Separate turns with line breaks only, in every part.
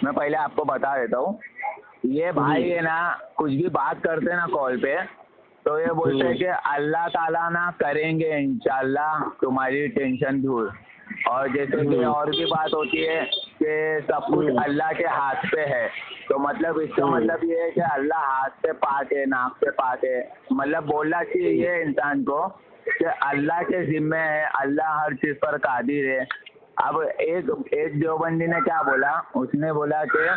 मैं पहले आपको बता देता हूँ। ये भाई है ना, कुछ भी बात करते हैं ना कॉल पे, तो ये बोलते हैं कि अल्लाह ताला ना करेंगे इंशाल्लाह तुम्हारी टेंशन दूर। और जैसे कि और भी बात होती है कि सब कुछ अल्लाह के हाथ पे है, तो मतलब इसका मतलब ये है कि अल्लाह हाथ से पाक है, नाक से पाक है। मतलब बोलना चाहिए ये इंसान को कि अल्लाह के जिम्मे है, अल्लाह हर चीज़ पर कादिर है। अब एक एक देवबंदी ने क्या बोला, उसने बोला कि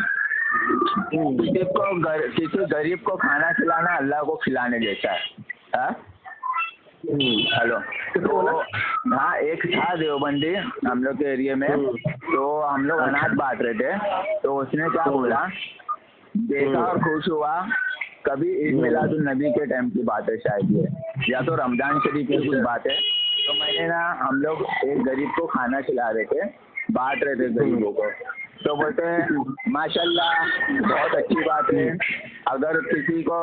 किसी गरीब को खाना खिलाना अल्लाह को खिलाने जैसा है। हाँ हेलो, तो हाँ एक था देवबंदी हम लोग के एरिया में, तो हम लोग अनाज बांट रहे थे, तो उसने क्या बोला, देखा और खुश हुआ। कभी ईद मिलादुन नबी के टाइम की बात है शायद ये, या तो रमजान शरीफ की कुछ बात है। तो मैंने ना, हम लोग एक गरीब को खाना खिला रहे थे, बांट रहे थे गरीबों को, तो बोलते हैं माशाल्लाह बहुत अच्छी बात है, अगर किसी को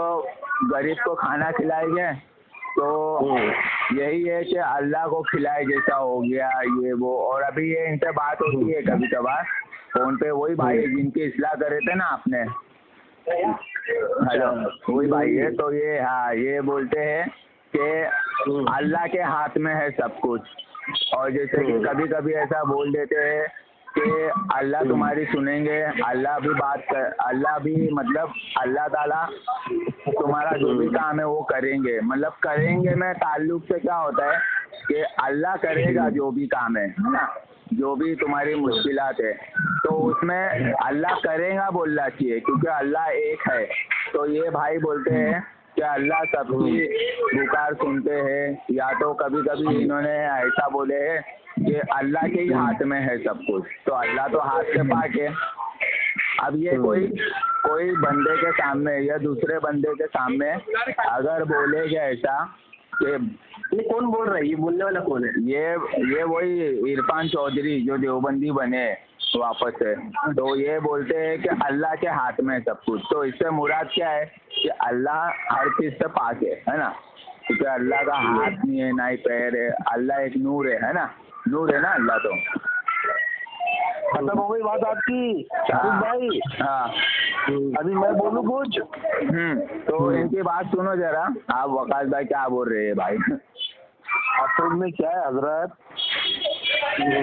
गरीब को खाना खिलाएंगे तो यही है कि अल्लाह को खिलाए जैसा हो गया ये वो। और अभी ये इनसे बात होती है कभी कभार फोन पे, वही भाई जिनकी इस्लाह करे थे ना आपने, हेलो वही भाई है। तो ये हाँ ये बोलते हैं कि अल्लाह के हाथ में है सब कुछ। और जैसे कि कभी कभी ऐसा बोल देते हैं कि अल्लाह तुम्हारी सुनेंगे, अल्लाह भी बात कर, अल्लाह भी मतलब अल्लाह ताला तुम्हारा जो भी काम है वो करेंगे। मतलब करेंगे में ताल्लुक से क्या होता है कि अल्लाह करेगा जो भी काम है ना, जो भी तुम्हारी मुश्किलात है, तो उसमें अल्लाह करेगा बोलना चाहिए, क्योंकि अल्लाह एक है। तो ये भाई बोलते हैं कि अल्लाह सबकी पुकार सुनते हैं, या तो कभी कभी इन्होंने ऐसा बोले हैं कि अल्लाह के ही हाथ में है सब कुछ, तो अल्लाह तो हाथ से पाक है। अब ये कोई बंदे के सामने या दूसरे बंदे के सामने अगर बोलेगा ऐसा कि
ये कौन बोल रहा है, ये बोलने वाला कौन है?
ये वही इरफान चौधरी जो देवबंदी बने वापस से, तो ये बोलते हैं कि अल्लाह के हाथ में है सब कुछ। तो इससे मुराद क्या है कि अल्लाह हर चीज़ से पाक है ना, क्योंकि अल्लाह का हाथ नहीं है ना ही पैर है, अल्लाह एक नूर है ना, नूर है ना अल्लाह। तो
खत्म हो गई बात आपकी शाहरुख भाई।
हाँ
अभी मैं बोलूँ कुछ?
तो इनकी बात सुनो जरा, आप वकास भाई क्या बोल रहे हैं भाई।
असल में क्या है हजरत,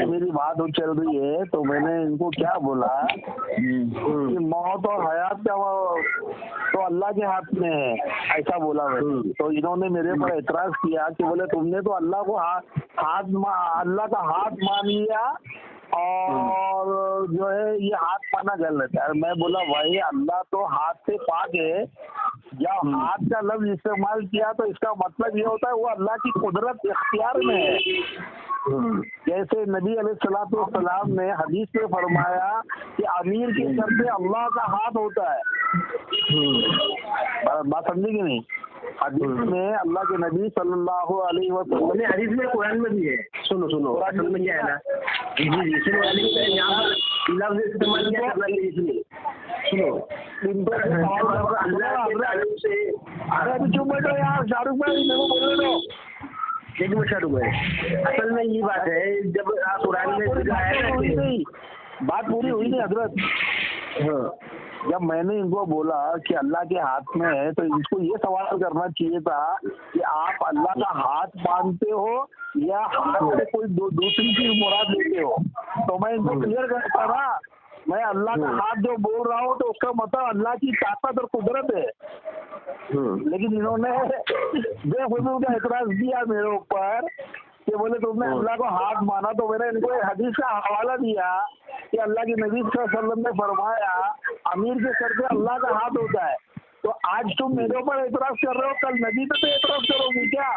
मेरी बात हो चल रही है, तो मैंने इनको क्या बोला कि मौत और हयात का तो अल्लाह के हाथ में है, ऐसा बोला मैंने। तो इन्होंने मेरे पर एतराज किया कि बोले तुमने तो अल्लाह को अल्लाह का हाथ मान लिया, और जो है ये हाथ पाना गलत है। मैं बोला भाई अल्लाह तो हाथ से पाक है, जब हाथ का लफ्ज इस्तेमाल किया तो इसका मतलब ये होता है वो अल्लाह की कुदरत इख्तियार में है। जैसे नबी अलैहिस्सलाम ने हदीस में फरमाया कि अमीर के सर पे अल्लाह का हाथ होता है। बात समझी कि नहीं? हदीस में अल्लाह के नबी सल्लल्लाहु अलैहि वसल्लम,
हदीस में कुरान में भी है। सुनो असल में क्या है ना, जी सुनो, यहाँ पर लफ्ज इस्तेमाल क्या करना चाहिए इसलिए सुनो,
अरे चुप बैठो यार शाहरुख भाई, मेरे को बोलने दो।
एक मिनट शाहरुख भाई, असल में ये बात है, जब आप कुरान में
बात पूरी हुई नहीं हजरत। जब मैंने इनको बोला कि अल्लाह के हाथ में है, तो इनको ये सवाल करना चाहिए था कि आप अल्लाह का हाथ मानते हो या हाथ से कोई दूसरी चीज मुराद लेते हो। तो मैं इनको क्लियर करता ना, मैं अल्लाह का हाथ जो बोल रहा हूँ तो उसका मतलब अल्लाह की ताकत और कुदरत है। लेकिन इन्होंने बेफजूल का एतराज किया मेरे ऊपर कि बोले तुमने अल्लाह को हाथ माना। तो मैंने इनको एक हदीस का हवाला दिया कि अल्लाह के नबी सल्लल्लाहु अलैहि वसल्लम ने फरमाया अमीर के सर पे अल्लाह का हाथ होता है। तो आज तुम मेरे ऊपर एतराज कर रहे हो, कल नबी पे एतराज करोगे क्या?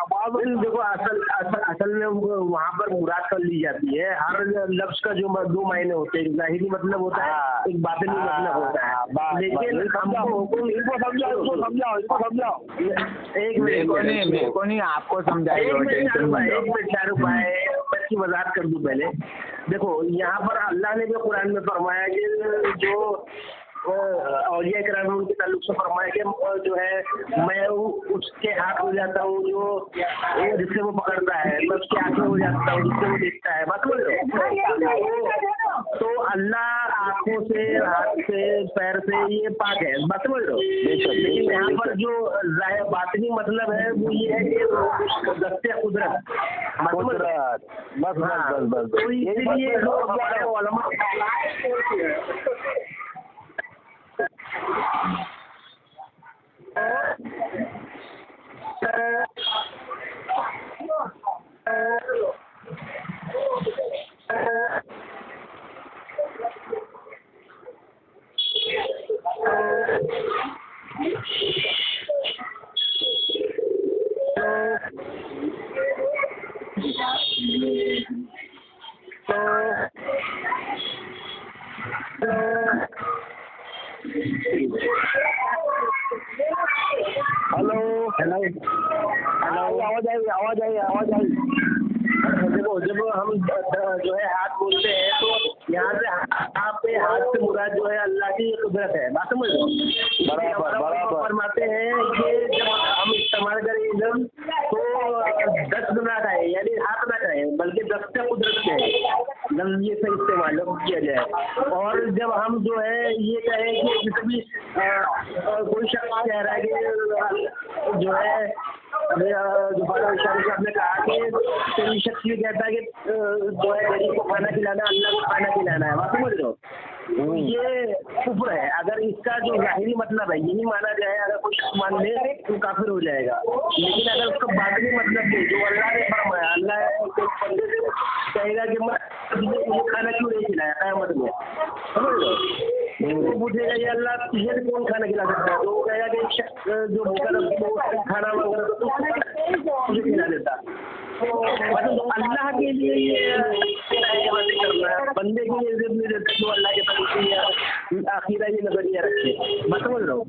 देखो असल में वहाँ पर मुराद कर ली जाती है। हर लफ्ज का जो दो मायने होते हैं, जाहिरी मतलब होता है, एक बातिनी मतलब होता है। लेकिन
इनको समझाओ
एक मिनट
को नहीं आपको समझाइए।
एक मिनट शाहरुख भाई, बच्ची वजाहत कर दूं पहले। देखो यहाँ पर अल्लाह ने जो कुरान में फरमाया कि जो औलिया किराम उनके ताल्लुक से फरमाया कि जो है मैं उसके हाथ हो जाता हूँ जो जिससे वो पकड़ता है, मैं उसकी आंखें हो जाता हूँ जिससे वो देखता है, बात समझ रहे हो? तो अल्लाह आंखों से, हाथ से, पैर से ये पाक है, बात समझ रहे हो? लेकिन यहाँ पर जो बातनी मतलब है वो ये है कि दस्ते कुदरत,
बस
तो इसीलिए हमारे उलमा आवाज आई। देखो जब हम जो है हाथ बोलते हैं तो यहाँ से हाथ पे मुराद जो है अल्लाह की कुदरत है, बात समझ लो। बराबर फरमाते हैं कि जब हम इस्तेमाल करें इल्म तो 10 गुना का है, यानी हाथ ना करें बल्कि 10 का कुदरत के ये से इस्तेमाल किया जाए। और जब हम जो है ये कहें कि जिसे भी कोई शख्स कह रहा है कि जो है जो साहब ने कहा कि कोई शख्स ये कहता है कि जो है गरीब को खाना खिलाना अल्लाह को खाना खिलाना है, बात समझ लो, ये कुफ्र है। अगर इसका जो ज़ाहिरी मतलब है यही माना जाए, अगर कोई शख्स मान ले तो काफिर हो जाएगा। लेकिन अगर उसका बातनी मतलब है जो अल्लाह ने फरमाया, अल्लाह बंदे से कहेगा कि मुझे खाना क्यों नहीं खिलाया क़यामत में, समझ लो, वो पूछेगा ये अल्लाह तुझे कौन खाना खिला सकता है, तो वो कहेगा कि शख्स जो भूखा खाना मांग रहा तो तुझे खिला देता। मतलब अल्लाह के लिए ये करना है, बंदे के लिए जिद नहीं देता जो अल्लाह के तरीके आखिरा ये नजरिया रखे, मैं समझ रहा हूँ।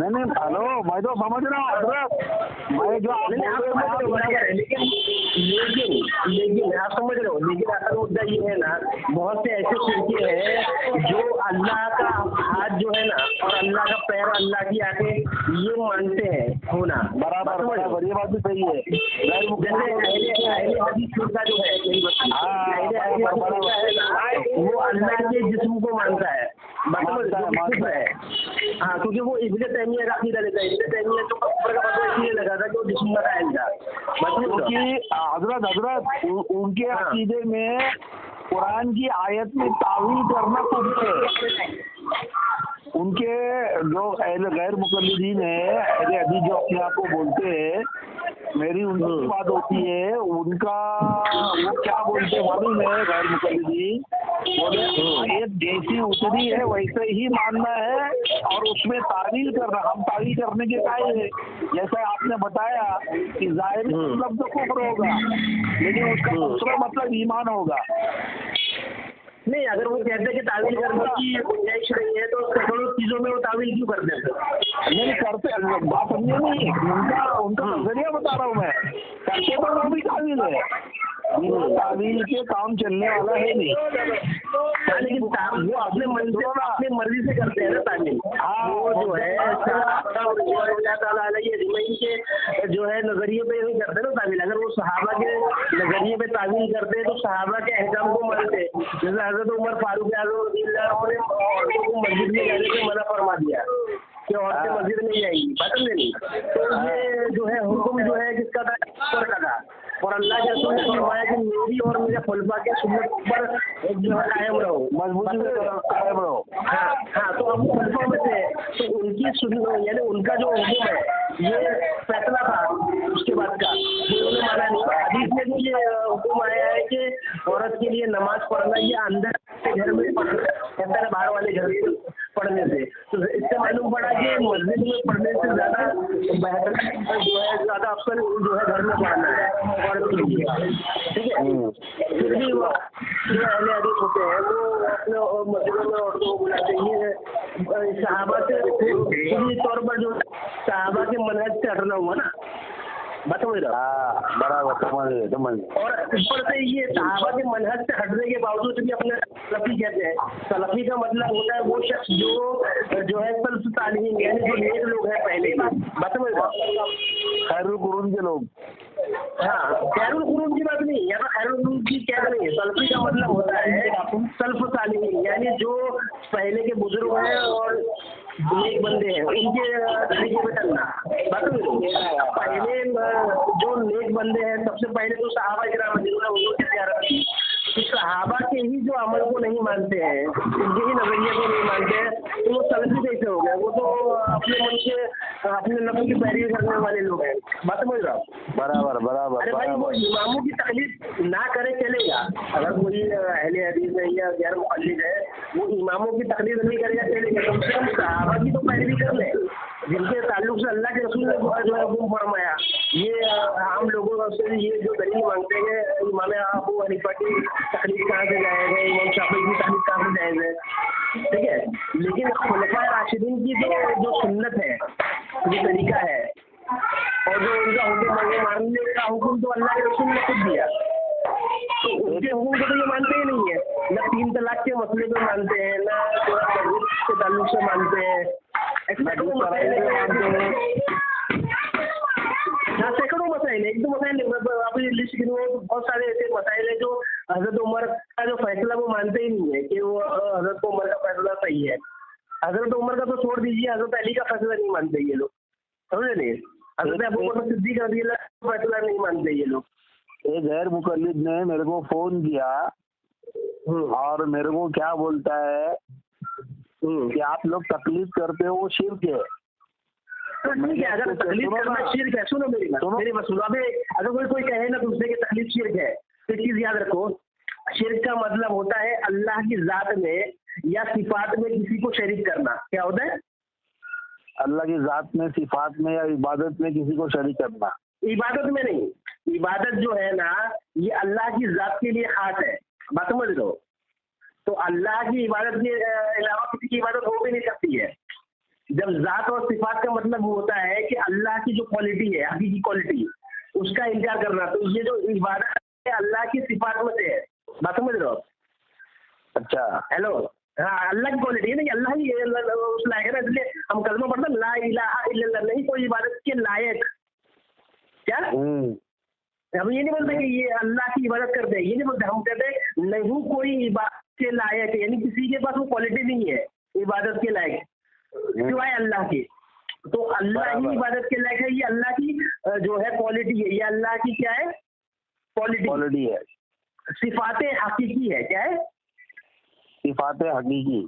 नहीं हेलो, मैं तो समझ रहा हूँ, मैं जो आप
बराबर है, लेकिन आप समझ रहे हो, लेकिन असल मुद्दा ये है ना, बहुत से ऐसे फिरके हैं जो अल्लाह का हाथ जो है ना और अल्लाह का पैर, अल्लाह की आंखें ये मानते हैं होना,
बराबर, ये बात भी सही है।
अहले हदीस फिरका जो है वो अल्लाह के जिस्म को मानता है, मानता है। हाँ, क्योंकि वो इब्ने तैमिया का अकीदा लेता है। इब्ने तैमिया तो कब्र का पता इसलिए लगा था कि वो जिस्म का कायल था,
क्योंकि हजरत उनके अकीदे में कुरान की आयत में तावील करना कुफ्र है। उनके जो गैर मुकल्लिदीन है, अहले हदीस जो अपने आप को बोलते हैं, मेरी उनकी बात होती है, उनका वो क्या बोलते मालूम है, गैर मुकल्लिदीन बोले आयत जैसी उतरी है वैसे ही मानना है और उसमें तावील करना, हम तावील करने के कायल है। जैसा आपने बताया कि जाहिर मतलब तो कुफ्र होगा, लेकिन उसका दूसरा मतलब ईमान होगा।
नहीं, अगर वो कहते हैं कि तावील करने की गुंजाइश नहीं है तो सैकड़ों चीजों में वो तावील क्यों कर देते?
नहीं करते, बात समझे नहीं, उनका नजरिया बता रहा हूँ मैं, करते तो वो भी तावील है, तावील के काम चलने वाला है नहीं।
लेकिन वो अपने मर्जी से करते हैं ना तावील। वो जो है के जो है नजरिए पे नहीं करते ना तावील। अगर वो सहाबा के नजरिए पे तावील करते तो सहाबा के अहकाम को मानते। जैसे हजरत उमर फारूक ने औरतों को मस्जिद में जाने से मना फरमा दिया कि औरतें मस्जिद नहीं जाएंगी, बात नहीं। तो ये जो है हुक्म जो है किसका था? और अल्लाह के रसूल ने फरमाया कि मेरी और मेरे खुलफा के सुन्नत पर जो है कायम रहो, मजबूती से कायम रहो। हाँ, तो अब खुलफा में थे तो उनकी सुन्नत यानी उनका जो हुक्म है ये फैसला था उसके बाद का, उन्होंने माना नहीं। हदीस में भी ये हुक्म आया है कि औरत के लिए नमाज पढ़ना ये अंदर के घर में पढ़ना है, बाहर वाले घर में पढ़ने से। तो इससे मालूम पड़ा कि मस्जिद में पढ़ने से ज्यादा बेहतर जो है, ज्यादा अफसल जो है घर में पढ़ना है औरत के लिए, ठीक है। फिर भी वो जो अहले हदीस होते हैं वो अपने मस्जिदों में औरतों को बुलाते हैं। सहाबा से खुली तौर पर जो सहाबा के मनहज से हटना हुआ ना, बात समझ रहे हो?
हाँ बराबर, समझ गए।
और ऊपर से ये सहाबा के मनहज से हटने के बावजूद भी अपने सलफी कहते हैं। सलफी का मतलब होता है वो शख्स जो है सल्फ तालीम, यानी जो नेक लोग हैं पहले के। बात समझ रहे हो?
खैरुल कुरून के लोग।
हाँ, खैरुल कुरून की बात नहीं, यहाँ पर खैरुल कुरून की क्या नहीं है। सल्फी का मतलब होता है सल्फ तालीम, यानी जो पहले के बुजुर्ग हैं और नेक बंदे हैं उनके तरीके में चलना। बात समझ रहे हो? पहले जो नेक बंदे हैं सबसे पहले तो सहाबा इकराम जिन्होंने उन्होंने ज़ियारत की, तो सहाबा के ही जो अमल को नहीं मानते हैं, उनके ही नजरिए को नहीं मानते हैं, तो वो सलफी कैसे हो गए? वो तो अपने मन से अपने नफ्स की पैरवी करने वाले लोग हैं। बात समझ रहा हूँ?
बराबर बराबर।
अरे भाई वो इमामों की तकलीफ ना करे चलेगा। अगर कोई अहले हदीस है या गैर मुक़ल्लिद है, वो इमामों की तकलीफ नहीं करेगा चलेगा, कम से कम सहाबा की तो पैरवी कर ले, जिनके ताल्लुक से अल्लाह के रसूल ने जो है हुक्म फरमाया। ये आम लोगों से ये जो दलील मांगते हैं इमाम अबू हनीफा की तकलीफ कहाँ से जायज़ है, इमाम शाफी की तकलीफ कहाँ से जायज़ है, ठीक है? लेकिन खुलफाए राशिदीन की जो सुन्नत है, जो तरीका है, और जो उनका हुक्म मानने का हुक्म तो अल्लाह के रसूल ने खुद दिया, तो उनके हुक्म को तो ये मानते ही नहीं है। न 3 तलाक के मसले पे मानते हैं, न मस्जिद के ताल्लुक से मानते हैं, सैकड़ों मसाइल एक दो मसाइल आप ये लिस्ट गिनो तो बहुत सारे ऐसे मसाइल है जो हजरत उमर का जो फैसला वो मानते ही नहीं है कि वो हजरत उमर का फैसला सही है। हजरत उमर का तो छोड़ दीजिए, हजरत अली का फैसला नहीं मानते ये लोग, समझे नहीं? हजरत अबू बकर सिद्दीक रज़ियल्लाहु अन्हु का फैसला नहीं मानते ये लोग।
एक गैर मुक़ल्लिद ने मेरे को फोन किया और मेरे को क्या बोलता है कि आप लोग तकलीफ करते हो वो शिर्क है।
तो ठीक है, अगर तकलीफ करना शिर्क है, सुनो मेरी बात सुनो। अगर कोई कहे ना तुमसे कि तकलीफ शिर्क है, तो एक चीज याद रखो, शिर्क का मतलब होता है अल्लाह की जात में या सिफात में किसी को शरीक करना। क्या होता है?
अल्लाह की जात में, सिफात में या इबादत में किसी को शरीक करना।
इबादत में नहीं, इबादत जो है ना ये अल्लाह की जात के लिए खास है। बात समझ लो। तो अल्लाह की इबादत के अलावा किसी की इबादत हो भी नहीं सकती है। जब जात और सिफात का मतलब होता है कि अल्लाह की जो क्वालिटी है, हकीकी क्वालिटी, उसका इनकार करना, तो ये जो इबादत है अल्लाह की सिफात में से है। बात समझ रहे हो?
अच्छा,
हेलो, हाँ, अल्लाह की क्वालिटी है ना, अल्लाह ही उस लायक है ना, इसलिए हम कलमा पढ़ते हैं ला इलाहा इल्लल्लाह, नहीं कोई इबादत के लायक। क्या हम ये नहीं बोलते कि ये अल्लाह की इबादत करते हैं, ये नहीं बोलते। हम कहते हैं नहीं कोई इबादत के लायक है, यानी किसी के पास वो क्वालिटी नहीं है इबादत के लायक सिवाय अल्लाह के। तो अल्लाह ही इबादत के लायक है, ये अल्लाह की जो है क्वालिटी है, ये अल्लाह की क्या है? क्वालिटी
है।
सिफाते हकीकी है। क्या है?
सिफाते हकीकी।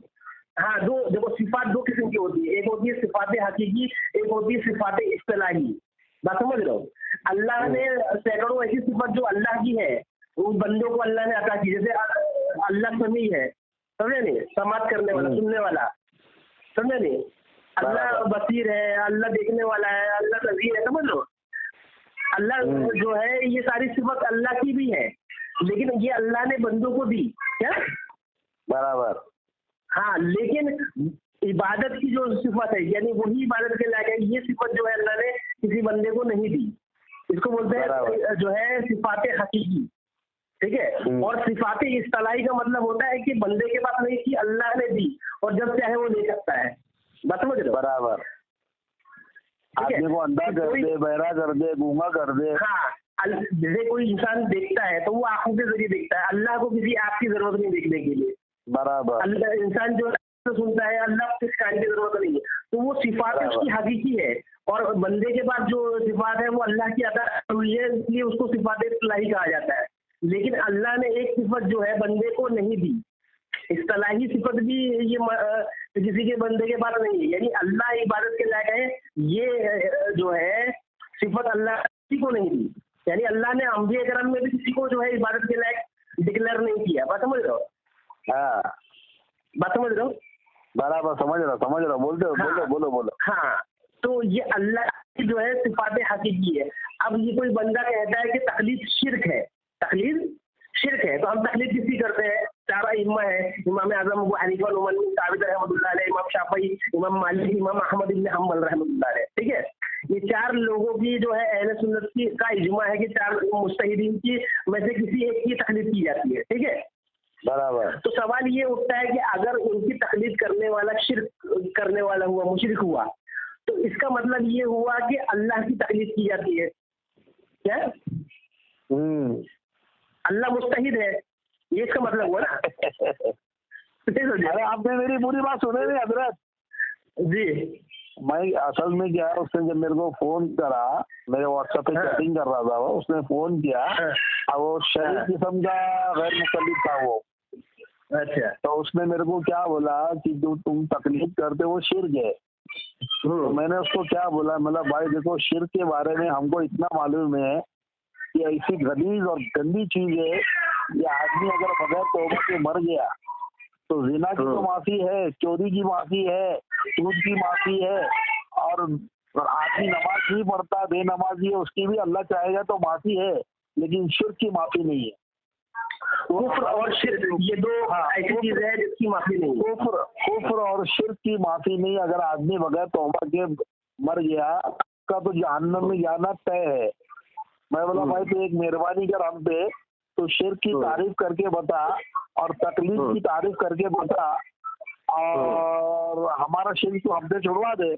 हाँ, देखो सिफात दो किस्म की होती है, एक होती है सिफाते हकीकी, एक होती है सिफाते इस्तिलाही। बात समझ रहे हो? अल्लाह ने सैकड़ों ऐसी सिफत जो अल्लाह की है उन बंदों को अल्लाह ने अता की। जैसे अल्लाह समी है, समझे नहीं? समात करने वाला, सुनने वाला, समझे नहीं? अल्लाह बसीर है, अल्लाह देखने वाला है, अल्लाह नज़ीर है, समझ लो। अल्लाह जो है ये सारी सिफत अल्लाह की भी है, लेकिन ये अल्लाह ने बंदों को दी। क्या?
बराबर।
हाँ, लेकिन इबादत की जो सिफत है, यानी वही इबादत के लायक है, ये सिफत जो है अल्लाह ने किसी बंदे को नहीं दी। इसको बोलते हैं जो है सिफाते हकीकी, ठीक है? और सिफाते इस्तिलाही का मतलब होता है कि बंदे के पास नहीं थी, अल्लाह ने दी, और जब चाहे वो ले सकता है। बात समझ रहे हो?
बराबर। आदमी को अंधा कर दे, बहरा कर दे, गूंगा कर दे।
हाँ, जैसे कोई इंसान देखता है तो वो आंखों के जरिए देखता है, अल्लाह को किसी आँख की जरूरत नहीं देखने के लिए।
बराबर।
अल्लाह इंसान जो सुनता है, अल्लाह को किस कान की जरूरत नहीं है, तो वो सिफात उसकी हकीकी है। और बंदे के पास जो सिफात है वो अल्लाह की अता हुई है, इसलिए उसको सिफात इस्तिलाही कहा जाता है। लेकिन अल्लाह ने एक सिफत जो है बंदे को नहीं दी, इस्तिलाही सिफत भी ये किसी के बंदे के पास नहीं है, यानी अल्लाह इबादत के लायक है, ये जो है सिफत अल्लाह किसी को नहीं दी। यानी अल्लाह ने अंबिया करम में भी किसी को जो है इबादत के लायक डिक्लेयर नहीं किया। बात समझ रहे हो?
हाँ,
बात समझ रहे हो?
बराबर, समझ रहा हूँ। बोलते हो।
हाँ,
बोलो।
हाँ, तो ये अल्लाह की जो है सिफाते हकीकी है। अब ये कोई बंदा कहता है कि तकलीद शिर्क है, तकलीद शिर्क है, तो हम तकलीद किसी करते हैं? 4 इमाम है, इमाम आजम अबू हनीफा नुमान साबित रहमतुल्लाह अलैह, इमाम शाफई, इमाम मालिक, इमाम अहमद इब्न हंबल रहमतुल्लाह अलैह, ठीक है? ये 4 लोगों की जो है अहले सुन्नत की का इजमा है कि 4 मुज्तहिदीन की में से किसी एक की तकलीद की जाती है, ठीक है।
बराबर।
तो सवाल ये उठता है कि अगर उनकी तकलीद करने वाला शिर्क करने वाला हुआ, मुशरिक हुआ, तो इसका मतलब ये हुआ कि अल्लाह की तकलीद की जाती है क्या? अल्लाह मुस्तहिद है, ये इसका मतलब हुआ ना।
अरे आपने मेरी पूरी बात सुने नहीं हजरत
जी।
मैं असल में क्या है, उसने जब मेरे को फोन करा, मेरे व्हाट्सएप पे चैटिंग कर रहा था वो, उसने फोन किया और वो शरीफ किस्म का गैर मुकल्लिद था वो।
अच्छा।
तो उसने मेरे को क्या बोला कि जो तुम तकलीफ करते हो शिर्क है। तो मैंने उसको क्या बोला, मतलब भाई देखो शिर्क के बारे में हमको इतना मालूम है कि ऐसी गलीज और गंदी चीज है, ये आदमी अगर बगैर तौबा के मर गया तो जिना की तो माफी है, चोरी की माफी है, सूद की माफी है, और आदमी नमाज नहीं पढ़ता, बेनमाजी है, उसकी भी अल्लाह चाहेगा तो माफी है, लेकिन शिर्क की माफी नहीं है।
कुफ्र और शिर्क ये दो ऐसी चीज है जिसकी माफी नहीं है।
कुफ्र और शिर्क की माफी नहीं। अगर आदमी बगैर तौबा के मर गया का तो जहन्नम में जाना तय है। मैं बोला भाई तो एक मेहरबानी कर हम पे, तो शिर्क की तारीफ करके बता और तकलीफ की तारीफ करके बता, और हमारा शिर्क तो हमसे छुड़वा दे।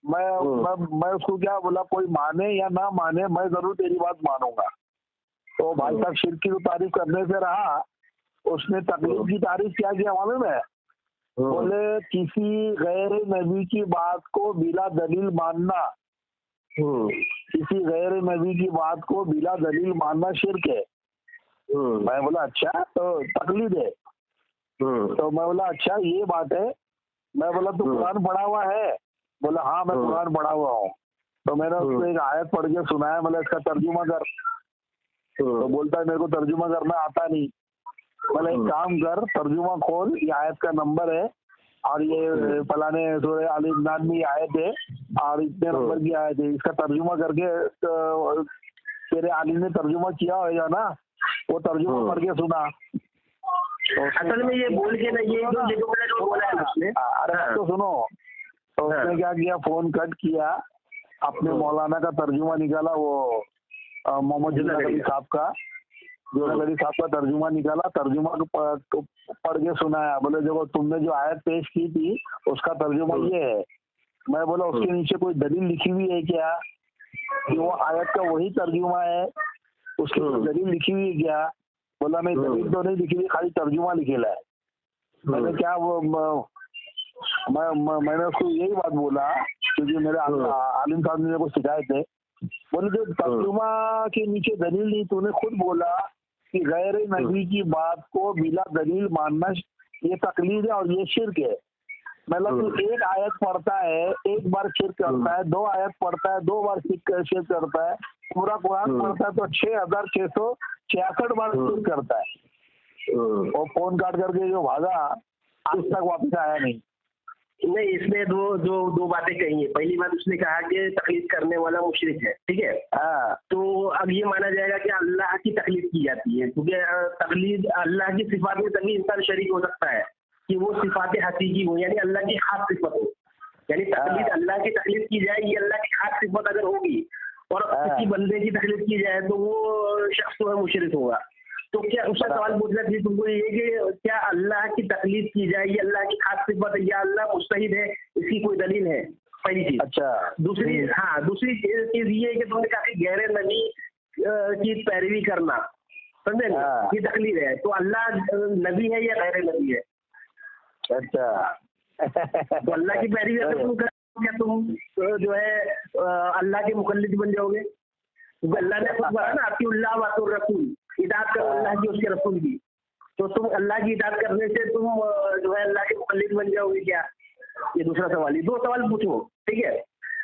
मैं उसको क्या बोला, कोई माने या ना माने मैं जरूर तेरी बात मानूंगा। तो भाई साहब शिर्क की तो तारीफ करने से रहा, उसने तकलीफ की तारीफ क्या किया मालूम है? बोले किसी गैर नबी की बात को बिला दलील मानना, किसी गैर नबी की बात को बिला दलील मानना शिर्क है। मैं बोला अच्छा, तो तकलीद है। तो मैं बोला अच्छा ये बात है। मैं बोला तू कुरान पढ़ा हुआ है? बोला हाँ मैं कुरान पढ़ा हुआ हूँ। तो मैंने उसको एक आयत पढ़ के सुनाया, मतलब इसका तर्जुमा कर। तो बोलता है मेरे को तर्जुमा करना आता नहीं। बोला एक काम कर, तर्जुमा खोल, ये आयत का नंबर है और ये फलाने सूरह आल इमरान में आयत है और इतने नंबर की आयत है, इसका तर्जुमा करके तो तेरे आलिम ने तर्जुमा किया होगा ना, वो तर्जुमा पढ़ के सुना। तो
असल में ये बोल के ना, ये जो बोला है उसने,
अरे तो सुनो, तो उसने क्या किया, फोन कट किया, अपने मौलाना का तर्जुमा निकाला, वो मोहम्मद जुनागरी साहब का, जुनागरी साहब का तर्जुमा निकाला, तर्जुमा को पढ़ के सुनाया। बोले देखो तुमने जो आयत पेश की थी उसका तर्जुमा ये है। मैं बोला उसके नीचे कोई दलील लिखी हुई है क्या कि वो आयत का वही तर्जुमा है? उसकी कोई दलील लिखी हुई है क्या? बोला नहीं दलील तो नहीं लिखी हुई, खाली तर्जुमा लिखेला है। मैंने क्या वो मैंने उसको यही बात बोला, क्योंकि मेरे आलिम साहब ने मेरे को सिखाए थे। बोले जो तर्जुमा के नीचे दलील नहीं, तूने खुद बोला कि गैर नबी की बात को बिला दलील मानना ये तकलीद है और ये शिर्क है। मतलब तू एक आयत पढ़ता है, एक बार शिर्क करता है, 2 आयत पढ़ता है, 2 बार शिर्क करता है, पूरा कुरान पढ़ता है तो 6666 बार शिर्क करता है। और फोन काट करके जो भागा आज तक वापस आया नहीं।
नहीं, इसने दो बातें कही है। पहली बात उसने कहा कि तकलीद करने वाला मुशरिक है, ठीक है। तो अब ये माना जाएगा कि अल्लाह की तकलीद की जाती है, क्योंकि तकलीद अल्लाह की सिफात में तभी इंसान शरीक हो सकता है कि वो सिफात हकीकी हो, यानी अल्लाह की खास सिफत हो। यानी तकलीद अल्लाह की तकलीद की जाए, ये अल्लाह की खास सिफत अगर होगी और किसी बंदे की तकलीद की जाए तो वो शख्स जो है मुशरिक होगा। तो क्या उसका सवाल पूछना चाहिए तुमको ये कि क्या अल्लाह की तकलीद की जाए, ये अल्लाह की खास सिफत है या अल्लाह मुस्तहिद है, इसकी कोई दलील है? पहली चीज।
अच्छा।
दूसरी चीज ये है कि तुमने कहा कि गैर नबी की पैरवी करना, समझे ना, ये तकलीद है। तो अल्लाह नबी है या गैर नबी है?
अच्छा।
तो अल्लाह की पैरवी अगर तुम क्या तुम जो है अल्लाह के मुकल्लिद बन जाओगे? क्योंकि अल्लाह ने खुद कहा ना अतिउल्लाह व अतिउर रसूल, इताअत करो अल्लाह की उसके रसूल की। तो तुम अल्लाह की इताअत करने से तुम जो है अल्लाह के मुकल्लिद बन जाओगे क्या? ये दूसरा सवाल। ये 2 सवाल पूछो, ठीक है।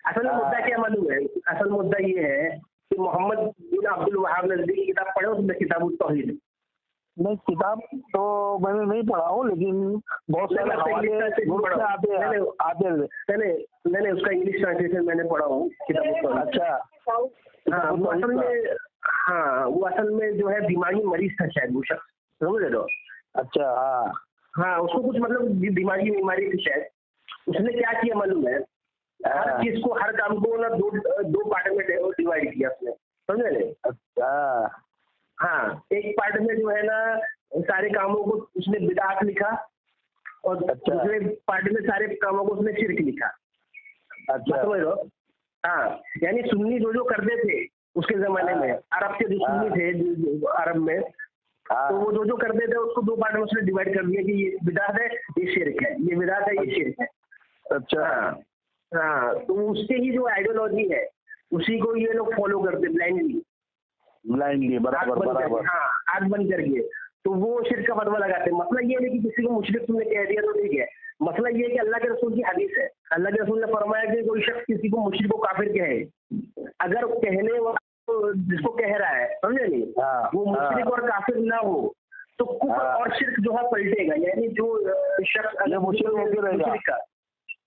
असल मुद्दा क्या मालूम है? असल मुद्दा ये है कि मोहम्मद बिन अब्दुल वहाब नजदी की किताब पढ़े, उसमें किताबुत तौहीद।
नहीं किताब तो मैंने नहीं पढ़ा हूँ, लेकिन बहुत सारे
मैंने उसका इंग्लिश ट्रांसलेशन मैंने पढ़ा हूँ किताब।
अच्छा।
हाँ वो असल में जो है दिमागी मरीज था शायद वो शख्स, समझ रहे हो?
अच्छा।
हाँ उसको कुछ मतलब दिमागी बीमारी थी शायद। उसने क्या किया मालूम है, हर चीज को, हर काम को ना दो दो पार्ट में डिवाइड किया उसने, समझे नहीं?
अच्छा।
हाँ, एक पार्ट में जो है ना सारे कामों को उसने बिदअत लिखा, और दूसरे पार्ट में सारे कामों को उसने शिर्क लिखा।
अच्छा।
समझ लो? हाँ, यानी सुन्नी जो करते थे उसके जमाने में, अरब के जो सुन्नी थे अरब में, तो वो जो करते थे उसको दो पार्ट में उसने डिवाइड कर दिया कि ये बिदअत है, ये शिर्क है, ये बिदअत है, ये शिर्क है।
अच्छा।
हाँ, तो उसके ही जो आइडियोलॉजी है उसी को ये लोग फॉलो करते ब्लाइंडली,
बराबर बराबर।
हाँ, आंख बंद करके, तो वो शिर्क का फतवा लगाते हैं। मसला ये नहीं कि किसी को मुशरिक तुमने कह दिया तो ठीक है, मसला ये है कि अल्लाह के रसूल की हदीस है, अल्लाह के रसूल ने फरमाया कि कोई शख्स किसी को मुशरिक को काफिर कहे, अगर कहने वाला जिसको कह रहा है, समझे नहीं, वो मुशरिक और काफिर ना हो तो कुफ्र और शिर्क जो है पलटेगा। यानी जो शख्स अगर मुशरिक का,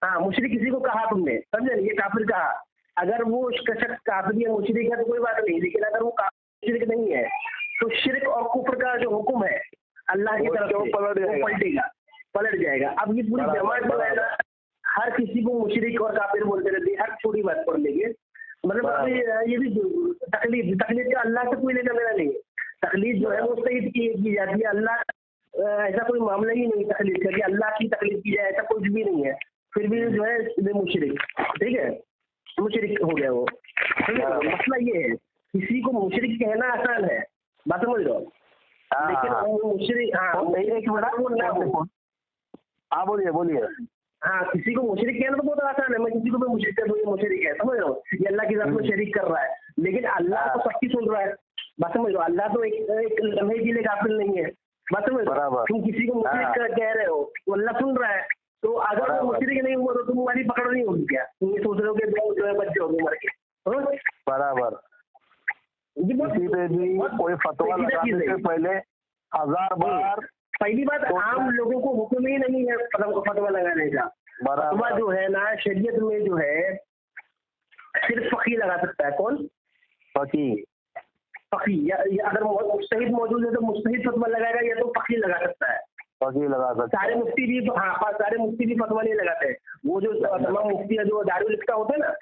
हाँ, मुशरिक किसी को कहा तुमने, समझे नहीं, ये काफिर कहा, अगर वो शख्स काफिर या मुशरिक है तो कोई बात नहीं, लेकिन अगर वो शिर्क नहीं है तो शिर्क और कुफ्र का जो हुक्म है अल्लाह की तरफ से पलट जाएगा। अब ये पूरी जमात जो है ना हर किसी को मुशरिक और काफिर बोलते रहते हैं, हर छोटी बात पर लेके, मतलब अभी ये भी तकलीद का अल्लाह से कोई लेना देना नहीं है। तकलीद जो है वो सही की जाती है, अल्लाह ऐसा कोई मामला ही नहीं तकलीद का कि अल्लाह की तकलीद की जाए, ऐसा कुछ भी नहीं है। फिर भी जो है मुशरिक, ठीक है, मुशरिक हो गया वो। मसला ये है, किसी को मुशरिक कहना आसान है, बात समझ लो, लेकिन वो मुशरिक,
हाँ बोलिए।
हाँ, किसी को मुशरिक कहना तो बहुत आसान है, मैं किसी को भी मुशरिक कर दूँ, ये मुशरिक है, समझ लो, ये अल्लाह की जात में शरीक कर रहा है, लेकिन अल्लाह तो सबकी सुन रहा है, बात समझ लो, अल्लाह तो एक लम्हे के लिए काफिल नहीं है, बात समझ लो। तुम किसी को मुशरिक कह रहे हो तो अल्लाह सुन रहा है, तो अगर वो मुशरिक नहीं हुआ तो तुम्हारी पकड़ नहीं होगी क्या? तुम ये सोच रहे हो कि जो है बच्चे हो गए मर के,
बराबर। किसी पे भी कोई फतवा लगाने से पहले 1000 बार,
पहली बात आम लोगों को हुक्म ही नहीं है फतवा लगाने का। फतवा जो है ना शरीयत में जो है सिर्फ फकी लगा सकता है। कौन? फकी या अगर मुज्तहिद मौजूद है तो मुज्तहिद फतवा लगाएगा, या तो फकी लगा सकता है। सारे मुफ्ती भी, हाँ, सारे मुफ्ती भी फतवा नहीं लगाते। वो जो तमाम मुफ्ती जो दारुल इफ्ता होता है ना,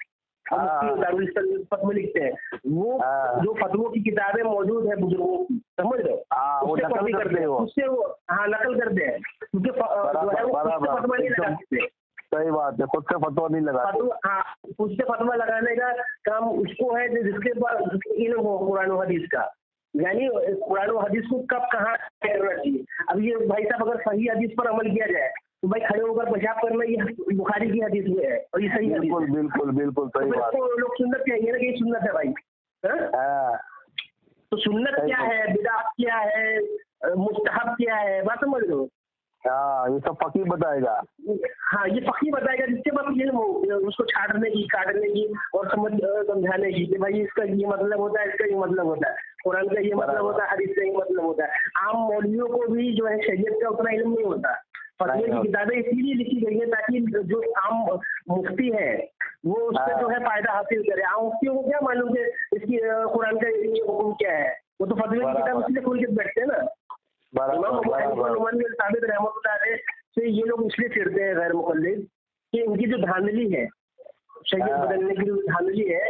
दारुल इफ्ता फतवा लिखते हैं, वो जो फतवों की किताबें मौजूद है बुजुर्गों की, समझ लो, उससे कॉपी करते हैं, उससे वो नकल करते हैं, क्योंकि फतवा नहीं लगा सकते।
सही बात है, खुद से फतवा नहीं लगाते।
हाँ, खुद से फतवा लगाने का काम उसको है जिसके पास इल्म हो कुरान और हदीस का, यानी कुरान और हदीस को कब कहाँ करना चाहिए। अब ये भाई साहब अगर सही हदीस पर अमल किया जाए तो भाई खड़े होकर पेशाब करना ये बुखारी की हदीस में है और ये सही हदीस है।
बिल्कुल सही बात।
तो लोग सुन्नत कहेंगे ना कि ये सुन्नत है भाई। तो सुन्नत क्या है, बिदअत क्या है, मुस्तहब क्या है, बात समझ लो।
हाँ, ये सब फकीर बताएगा।
हाँ, ये फकीर बताएगा, जिसके बाद ये उसको छाटने की, काटने की और समझाने की कि भाई इसका ये मतलब होता है, इसका ये मतलब होता है, कुरान का ये मतलब होता है, हदीस का ये मतलब होता है। आम मौलवियों को भी जो है शरीयत का उतना इल्म नहीं होता। फतवे की किताबें इसीलिए लिखी गई है ताकि जो आम मुफ्ती है वो उससे जो है फायदा हासिल करे। आम मुफ्तियों को क्या मालूम कि इसकी कुरान का ये हुक्म क्या है, वो तो फतवे की किताब इसलिए खोल के बैठते हैं ना। साबित रहमतुल्लाह से ये लोग इसलिए फिरते हैं गैर मुक़ल्लिद कि इनकी जो धांधली है, शरीयत बदलने की जो धांधली है,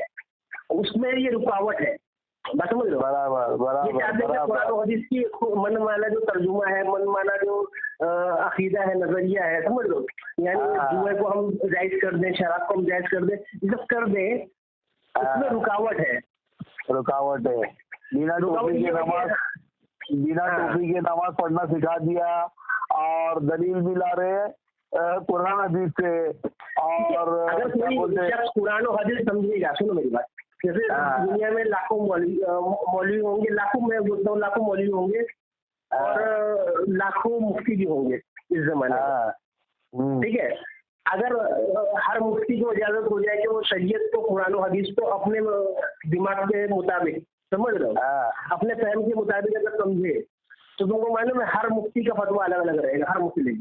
उसमें ये रुकावट है, बात समझ लो। ये चाहते हैं कुरान और हदीस की मनमाना जो तर्जुमा है, मनमाना जो अकीदा है, नजरिया है, समझ लो, यानी जुए को हम जायज कर दें, शराब को हम जायज कर दें, ये सब कर दें, इसमें रुकावट है।
बिना टोपी के नमाज पढ़ना सिखा दिया और दलील भी ला रहे हैं कुरान हदीस से। और
अगर कोई शख्स कुरान और हदीस समझेगा, सुनो मेरी बात, जैसे दुनिया में लाखों मौलवी होंगे, लाखों में बोलता हूँ, लाखों मौलवी होंगे और लाखों मुफ्ती भी होंगे इस जमाने में, ठीक है। अगर हर मुफ्ती को इजाजत हो जाए कि वो शरीयत को, कुरान और हदीस को अपने दिमाग के मुताबिक, समझ लो, अपने फहम के मुताबिक अगर समझे, तो तुमको मालूम है हर मुफ्ती का फतवा अलग अलग रहेगा, हर मुफ्ती।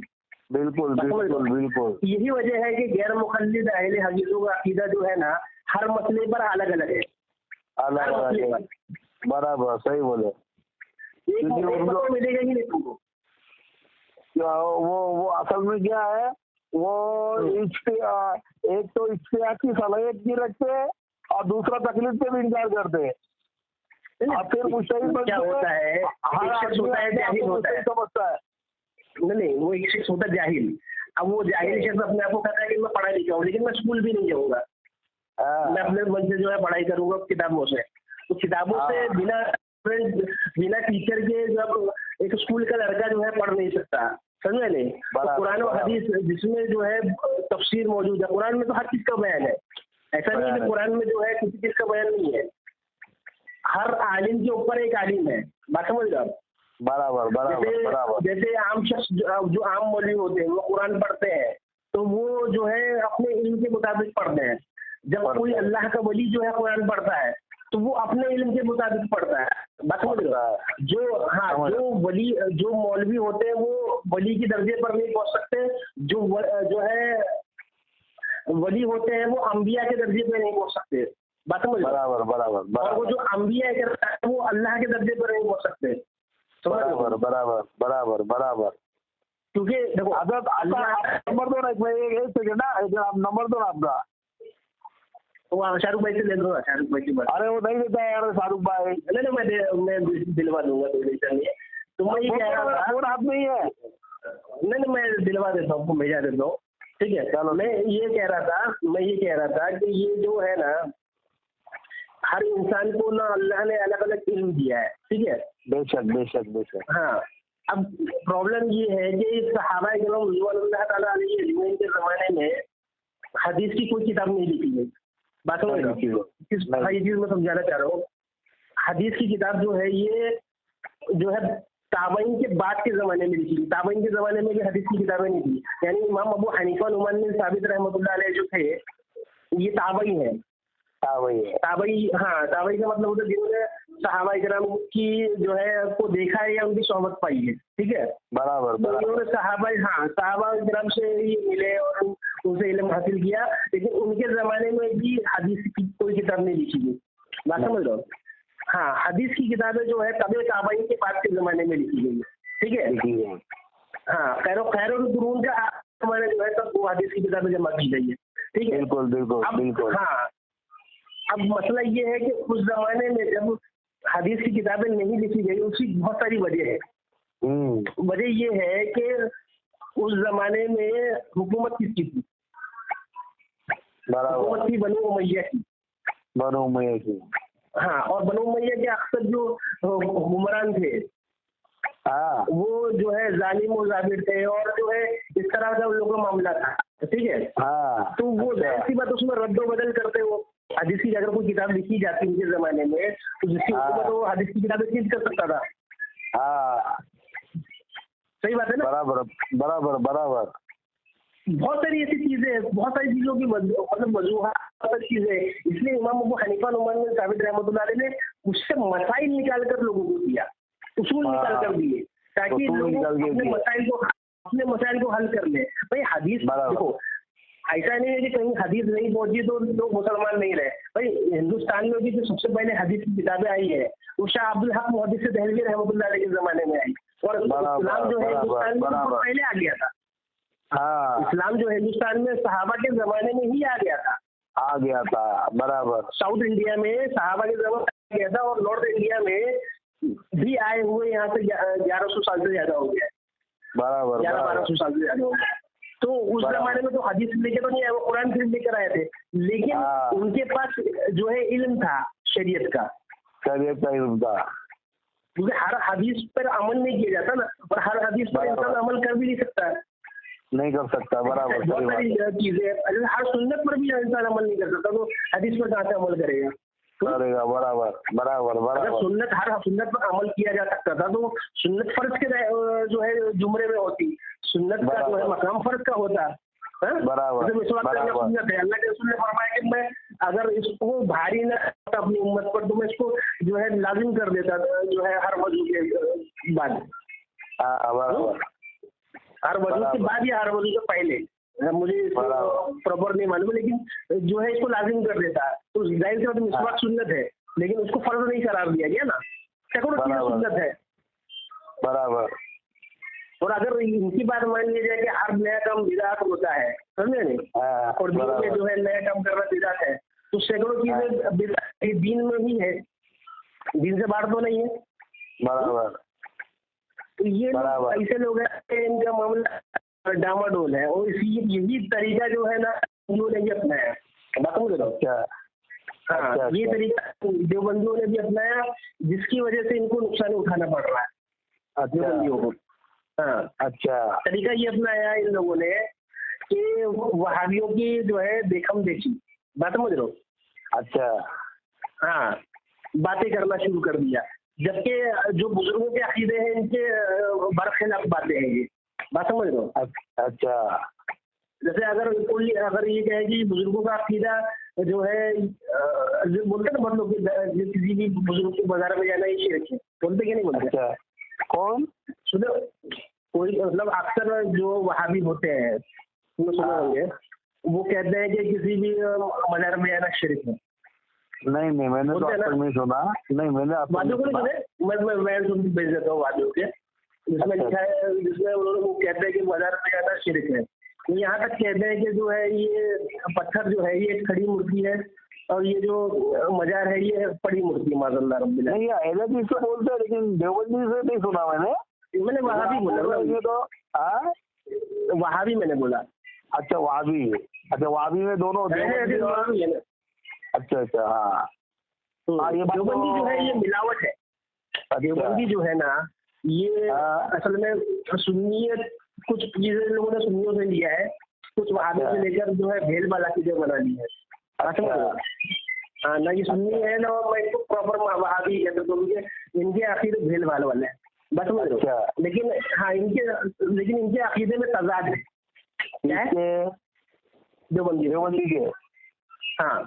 बिल्कुल। यही वजह है कि गैर मुक़ल्लिद अहले हदीसों का अकीदा जो है ना हर मसले पर अलग अलग है,
बराबर, सही बोले।
मिलेगा ही नहीं तुमको।
वो असल में क्या है वो एक तो इश्तियाक की सलाहियत नहीं रखते और दूसरा तकलीफ से भी इनकार करते हैं। और फिर मुश्तहिद
क्या होता है, एक शख्स होता है जाहिल होता है,
समझता है।
नहीं वो एक शख्स होता है जाहिल। अब वो जाहिल शख्स अपने आप को कहता है कि मैं पढ़ा लिखा हूँ लेकिन मैं स्कूल भी नहीं जाऊंगा, मैं अपने मन से जो है पढ़ाई करूंगा किताबों से। तो किताबों से बिना टीचर के जब एक स्कूल का लड़का जो है पढ़ नहीं सकता, समझे नहीं। तो कुरान और हदीस जिसमें जो है तफसीर मौजूद है, कुरान में तो हर चीज का बयान है। ऐसा नहीं है कि कुरान में जो है किसी चीज का बयान नहीं है। हर आलिम के ऊपर एक आलिम है, बात समझ रहे हो?
बराबर।
जैसे आम शख्स जो आम मौलवी होते हैं वो कुरान पढ़ते हैं तो वो जो है अपने इल्म के मुताबिक पढ़ते हैं। जब कोई अल्लाह का वली जो है कुरान पढ़ता है तो वो अपने इल्म के मुताबिक पढ़ता है, बात समझ रहे हो? जो मौलवी होते हैं वो वली की दर्जे पर नहीं पहुंच सकते, जो है वली होते हैं वो अंबिया के दर्जे पे नहीं पहुंच सकते, बात समझ रहे हो?
बराबर।
और वो जो अंबिया करता है वो अल्लाह के दर्जे पर नहीं पहुंच सकते।
बराबर।
क्योंकि देखो
अगर नंबर दो ना, एक सेकंड ना, नंबर दो ना आपका।
वो शाहरुख भाई से ले लो, शाहरुख भाई की बात।
अरे वो नहीं देता है यार शाहरुख भाई।
नहीं मैं दिलवा दूंगा, तो चाहिए तो मैं ये कह रहा था,
फोन हाथ में ही है।
नहीं मैं दिलवा देता हूँ, आपको भेजा देता हूँ, ठीक है।
चलो,
मैं ये कह रहा था कि ये जो है ना, हर इंसान को ना अल्लाह ने अलग अलग इल्म दिया है, ठीक है।
बेशक।
हाँ, अब प्रॉब्लम ये है कि सहाबा किराम रिज़वानुल्लाह ताला अलैहि अजमईन के ज़माने में हदीस की कोई किताब नहीं लिखी गई, बात समझ रहे हो? ये चीज़ मैं समझाना चाह रहा हूँ। हदीस की किताब जो है ये जो है ताबईन के बाद के ज़माने में लिखी गई। ताबईन के ज़माने में भी हदीस की किताबें नहीं थी। यानी इमाम अबू हनीफा नुमान बिन साबित रहमतुल्लाह अलैह जो थे ये ताबई है। ताबई का मतलब होता है जिन्होंने सहाबा इकराम की जो है को देखा है या उनकी सोहबत पाई है, ठीक है।
बराबर।
तो उन्होंने सहाबा इकराम से ही मिले और उनसे इल्म हासिल किया, लेकिन उनके ज़माने में भी हदीस की कोई किताब नहीं लिखी गई, बात समझ लो। हाँ, हदीस की किताबें जो है तबे ताबईन के बाद के ज़माने में लिखी गई है, ठीक है। हाँ, खैरुल कुरून का ज़माने जो है तब वो हदीस की किताबें जमा की गई है, ठीक है।
बिल्कुल।
हाँ, अब मसला ये है कि उस जमाने में जब हदीस की किताबें नहीं लिखी गई उसकी बहुत सारी वजह है। वजह ये है कि उस जमाने में हुकूमत किसकी थी? हुकूमत थी बनु उमैया की। हाँ, और बनु उमैया के अक्सर जो हुक्मरान थे वो जो है जालिम और जाबिर थे और जो है इस तरह का उन लोगों का मामला था, ठीक है। तो वो ऐसी बात उसमें रद्दो बदल करते हो। हदीस की अगर कोई किताब लिखी जाती उनके जमाने में तो जिसकी हुकूमत वो हदीस की किताबें चेंज कर सकता था। सही बात है ना?
बराबर।
बहुत सारी ऐसी चीजें हैं, बहुत सारी चीजों की मतलब वजूहात, बहुत सारी चीजें। इसलिए इमाम अबू हनीफा नुमान बिन साबित रहमतुल्लाह अलैह ने उससे मसाइल निकाल कर लोगों को दिया, उसूल निकाल कर दिए, ताकि लोग अपने मसाइल को हल कर ले। भाई हदीस देखो, ऐसा नहीं है कि कहीं हदीस नहीं पहुंची तो लोग मुसलमान नहीं रहे। भाई हिंदुस्तान में भी जो सबसे पहले हदीस की किताबें आई है वो शाह अब्दुल हक मुहद्दिस दहलवी रहमतुल्लाह अलैह के जमाने में आई, और इस्लाम जो है हिंदुस्तान में बहुत पहले आ गया था। इस्लाम जो हिंदुस्तान में सहाबा के जमाने में ही आ गया था। बराबर। साउथ इंडिया में सहाबा के जमाने में आ गया था और नॉर्थ इंडिया में भी आए हुए यहाँ से 1100 साल से ज्यादा हो गया, 1100-1200 साल से ज्यादा हो गया। तो उस जमाने में तो हदीस लेके तो नहीं आए, वो कुरान शरीफ लेकर आए थे, लेकिन उनके पास जो है इल्म था शरीयत का इल्म था। क्योंकि हर हदीस पर अमल नहीं किया जाता ना, और हर हदीस पर इंसान अमल कर भी नहीं सकता। बराबर। बहुत सारी चीजें, हर सुन्नत पर भी इंसान अमल नहीं कर सकता, तो हदीस पर कहाँ से अमल करेगा? बराबर। अगर हर सुन्नत पर अमल किया जा सकता था तो सुन्नत फर्ज के जो है जुमरे में होती, सुन्नत का जो है मकाम फर्ज का होता।
बराबर।
सुन्नत है, अल्लाह के रसूल ने फरमाया कि मैं अगर इसको भारी न अपनी उम्मत पर तो मैं इसको जो है लाजिम कर देता जो है हर वजू के बाद, हर वजू के बाद या हर वजू से पहले, मुझे प्रॉपर नहीं मालूम, लेकिन जो है इसको लाजिम कर देता। तो जाहिर सी बात है मिसवाक सुन्नत है, लेकिन उसको फर्ज नहीं करार दिया गया ना, सैकड़ों चीजें सुन्नत है।
बराबर।
और अगर इनकी बात मान ली जाए कि हर नया काम बिदात होता है, समझे नहीं, और दीन में जो है नया काम करना बिदात है, तो सैकड़ों चीजें बिदात दीन में ही है, दीन से बाहर तो नहीं है।
बराबर।
तो ये ऐसे लोग हैं, इनका मामला डामाडोल है, और इसी यही तरीका जो है ना उन्होंने भी अपनाया, बात समझ रहे हो क्या? हाँ, ये तरीका देवबंदियों ने भी अपनाया, जिसकी वजह से इनको नुकसान उठाना पड़ रहा है देवबंदियों को। हाँ,
अच्छा,
तरीका ये अपनाया इन लोगों ने कि वहाबियों की जो है देखम देखी, बात समझ रहे हो?
अच्छा,
हाँ, बातें करना शुरू कर दिया, जबकि जो बुजुर्गों के अकीदे हैं इनके बरखिलाफ बातें हैं ये, बात समझ रहे हो?
अच्छा,
जैसे अगर ये कहे कि बुजुर्गों का अकीदा जो है जो बोलते ना मतलब किसी भी बुजुर्ग के बाजार में जाना ये शिरक है, बोलते क्या नहीं बोलते?
अच्छा, कौन
सुनो, कोई मतलब अक्सर जो वहाबी होते हैं वो सुने होंगे, वो कहते हैं कि किसी भी बाजार में जाना शिरक है।
नहीं, मैंने तो आज तक नहीं सुना। नहीं, मैंने
वादियों को नहीं सुने, मैं सुन भेज देता हूँ वादियों के, जिसमें लिखा है, जिसमें उन्होंने वो कहते हैं कि बाजार में जाना शिरक है। तो यहाँ तक कहते हैं कि जो है ये पत्थर जो है ये खड़ी मूर्ति है, और ये जो मजार है ये पड़ी मूर्ति माज़अल्लाह रब्बिल
नहीं, अहले हदीस से बोलते हैं, लेकिन देवबंदी से नहीं सुना मैंने
वहाबी बोला,
ये तो
वहाबी मैंने बोला।
अच्छा, वहाबी। अच्छा, वहाबी में दोनों देवबंदी और अच्छा, हाँ, ये
देवबंदी जो है ये मिलावट है। देवबंदी जो है ना ये असल में सुन्नियत, कुछ चीजें लोगों ने सुन्नियों से लिया है, कुछ वहाबी से लेकर जो है भेल वाला चीजें बना ली है। हाँ, ना ये सुन्नी है ना मैं इनको प्रॉपर वहाबी कहता हूँ, इनके अकीदे भेल वाल वाले हैं, बस समझ लो। लेकिन हाँ, इनके अकीदे में तजाद है। क्या है? देवबंदी के। हाँ,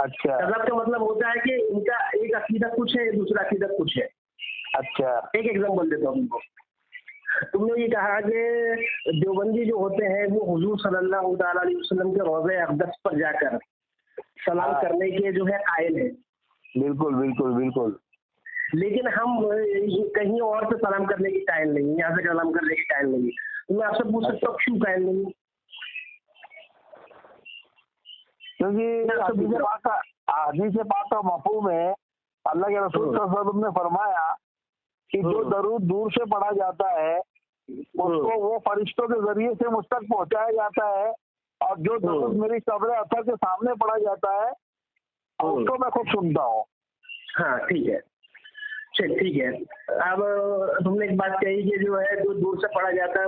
अच्छा,
तजाद का मतलब होता है कि इनका एक अकीदा कुछ है, दूसरा अकीदा कुछ है।
अच्छा,
एक एग्जाम्पल देता हूँ तुमको। तुमने ये कहा कि देवबंदी जो होते हैं वो हुजूर सल्लल्लाहु अलैहि वसल्लम के रोज़े अक़दस पर जाकर सलाम करने के जो है कायल है।
बिल्कुल बिल्कुल बिल्कुल।
लेकिन हम कहीं और से सलाम करने की कायल नहीं, यहाँ से सलाम करने की कायल नहीं। तो मैं आपसे पूछ सकता हूँ क्यों कायल नहीं?
क्योंकि हदीस पाक का मफ़हूम है, अल्लाह के रसूल सल्लल्लाहु अलैहि वसल्लम ने फरमाया कि जो दरूद दूर से पढ़ा जाता है उसको वो फरिश्तों के जरिए से मुझ तक पहुंचाया जाता है, और जो दरूद मेरी कब्र अतर के सामने पढ़ा जाता है उसको मैं खुद सुनता हूँ।
हाँ, ठीक है, चल ठीक है। अब तुमने एक बात कही कि जो है जो दूर से पढ़ा जाता है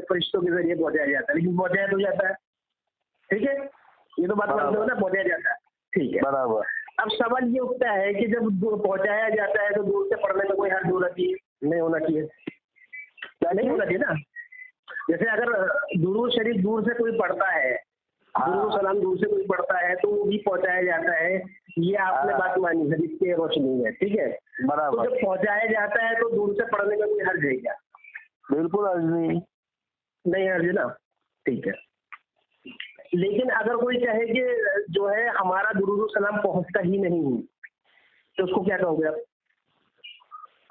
फरिश्तों के जरिए पहुंचाया जाता है, लेकिन पहुंचाया तो जाता है, ठीक है, ये तो बात मानते हो ना, पहुंचाया जाता है, ठीक है,
बराबर।
अब सवाल ये उठता है कि जब पहुंचाया जाता है तो दूर से पढ़ने में कोई हर्ज होना चाहिए? नहीं होना चाहिए, क्या नहीं होना चाहिए ना? जैसे अगर दुरूद शरीफ दूर से कोई पढ़ता है, दुरूद सलाम दूर से कोई पढ़ता है तो वो भी पहुंचाया जाता है, ये आपने बात मानी हदीस की रोशनी है, ठीक है,
बराबर।
तो जब पहुंचाया जाता है तो दूर से पढ़ने में कोई हर्ज है क्या?
बिल्कुल हर्ज नहीं
हर्ज ना, ठीक है। लेकिन अगर कोई कहे कि जो है हमारा दुरूद सलाम पहुंचता ही नहीं तो उसको क्या कहोगे आप?